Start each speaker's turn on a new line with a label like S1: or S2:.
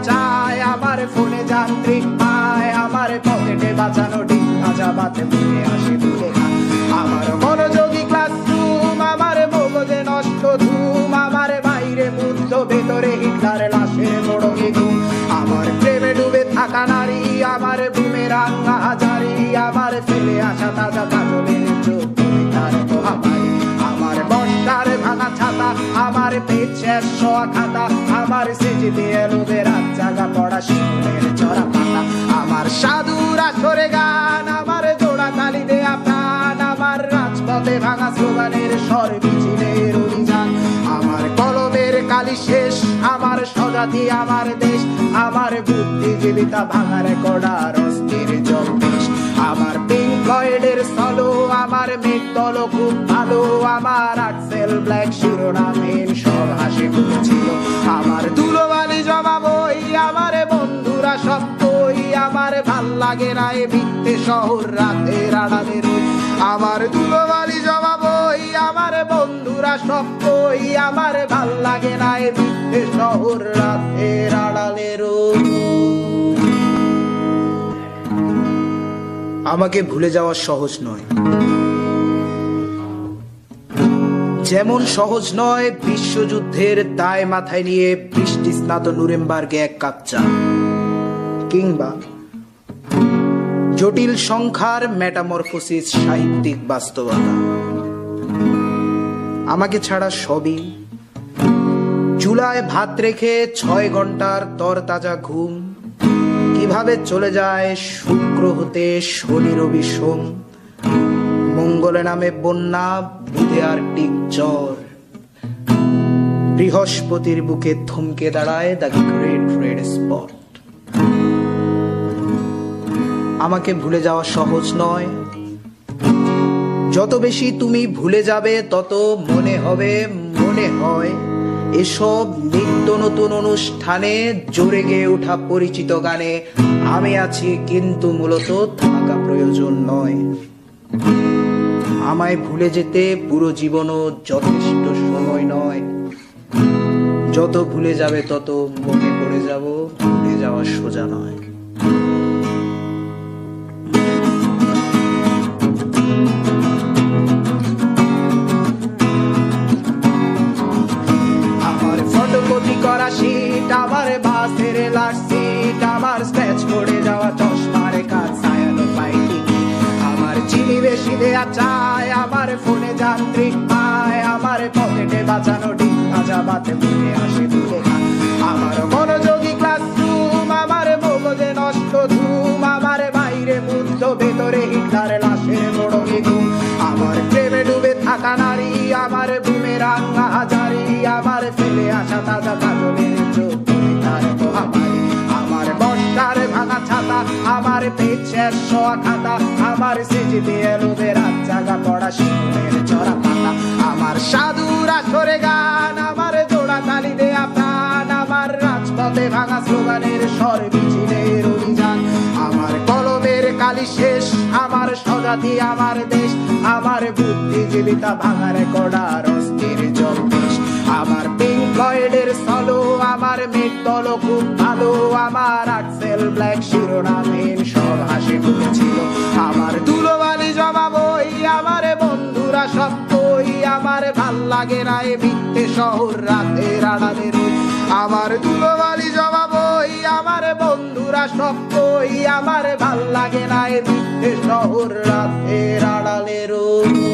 S1: চায়, আমার ফোনে যান্ত্রিক পায়, আমার পকেটে বাঁচানো ডিম ভাজা বাতে বুকে আসে ভুলে খান। আমার মনোযোগী ক্লাসরুম, আমার মগজে নষ্ট ধুম, আমার বাইরে বুদ্ধ ভেতরে হিটলার লাশের মোড়কে ঘুম। আমার প্রেমে ডুবে থাকা নারী, আমার বুমেরাং হাজারি, আমার ফেলে আসা তাজা কাজলের চোখ তার মহামারী। আমার বর্ষার ভাঙা ছাতা, আমার পেট শেষ শোয়া খাতা, আমার সেজে এলোবে রাত জাগা পড়া শিশুদের চড়া পাতা। আমার সাধুর আসরে গান, আমার জোড়া তালি দেয়া প্রাণ, আমার রাজপথে ভাঙা স্লোগানের স্বর মিছিলের অভিযান। আমার কলমের কালি শেষ, আমার স্বজাতি আমার দেশ, আমার বুদ্ধিজীবিতা ভাঙার কড়ার অস্থির জম্পেশ। আমার পিঙ্ক ফ্লয়েডের সলো, আমার মেঘ দল খুব ভালো, আমার আক্সেল ব্ল্যাক শিরোনামহীন সব হাসি খুঁজছিল। আমার ধুলোবালি জমা বই, আমার বন্ধুরা সব কই, আমার ভাল লাগে না এ মিথ্যে শহর রাতের আড়ালে রই। আমার ধুলোবালি জমা বই, আমার বন্ধুরা সব কই, আমার ভাল লাগে না এ মিথ্যে শহর রাতের আড়ালে রই। আমাকে ভুলে যাওয়া সহজ নয়, যেমন সহজ নয় বিশ্বযুদ্ধের দায় মাথায় নিয়ে বৃষ্টি স্নাত নুরেমবার্গে এক কাপ চা, কিংবা জটিল সংখ্যার মেটামরফোসিস সাহিত্যিক বাস্তবতা। আমাকে ছাড়া সবই, চুলায় ভাত রেখে 6 ঘন্টার তরতাজা ঘুম, কিভাবে চলে যায় শুক্র হতে শনি রবি সোম, মঙ্গলে নামে বন্যা, বুধে আর্কটিক জ্বর, বৃহস্পতির বুকে থমকে দাঁড়ায় দ্য গ্রেট রেড স্পট। আমাকে ভুলে যাওয়া সহজ নয়, যত বেশি তুমি ভুলে যাবে তত মনে হবে, মনে হয় এসব নিত্য নতুন অনুষ্ঠানে জোরে গেয়ে ওঠা পরিচিত গানে আমি আছি, কিন্তু মূলত থাকা প্রয়োজন নয়। আমায় ভুলে যেতে পুরো জীবনও যথেষ্ট সময় নয়, যত ভুলে যাবে তত মনে পড়ে যাব, ভুলে যাওয়া সোজা নয়। আমার ফটোকপি করা শীট, আমার বাসের লাস্ট সিট, আমার স্ক্র্যাচ করে যাওয়া চশমার কাজ ছায়ানো পাইটি, আমার চিনি বেশি দেয়া চায়, আমার ফোনে যান্ত্রিক পায়, আমার পকেটে বাঁচানো ডিম ভাজা বাতে বুকে আসে ভুলে খান। আমার মনোযোগী ক্লাসরুম, আমার মগজে নষ্ট ধুম, আমার বাইরে বুদ্ধ ভেতরে হিটলার লাশের মোড়কে ঘুম। আমার প্রেমে ডুবে থাকা নারী, আমার বুমেরাং হাজারি, আমার ফেলে আসা তাজা কাজলের চোখ তার মহামারী। আমার বর্ষার ভাঙা ছাতা, আমার পেট শেষ শোয়া খাতা, আমার সেজে এলোবে রাত জাগা পড়া শিশুদের চড়া পাতা। আমার সাধুর আসরে গান, আমার জোড়া তালি দেয়া প্রাণ, আমার রাজপথে ভাঙা স্লোগানের স্বর মিছিলের অভিযান। আমার কলমের কালি শেষ, আমার স্বজাতি আমার দেশ, আমার বুদ্ধিজীবিতা ভাঙার কড়ার অস্থির জম্পেশ। আমার পিঙ্ক ফ্লয়েডের সলো, আমার মেঘ দল খুব ভালো, আমার আক্সেল ব্ল্যাক শিরোনামহীন সব হাসি খুঁজছিল। আমার ধুলোবালি জমা বই, আমার বন্ধুরা সব কই, আমার ভাল লাগে না এ মিথ্যে শহর রাতের আড়ালে রই। আমার ধুলোবালি জমা বই, আমার বন্ধুরা সব কই, আমার ভাল লাগে না এ মিথ্যে শহর রাতের আড়ালে রই।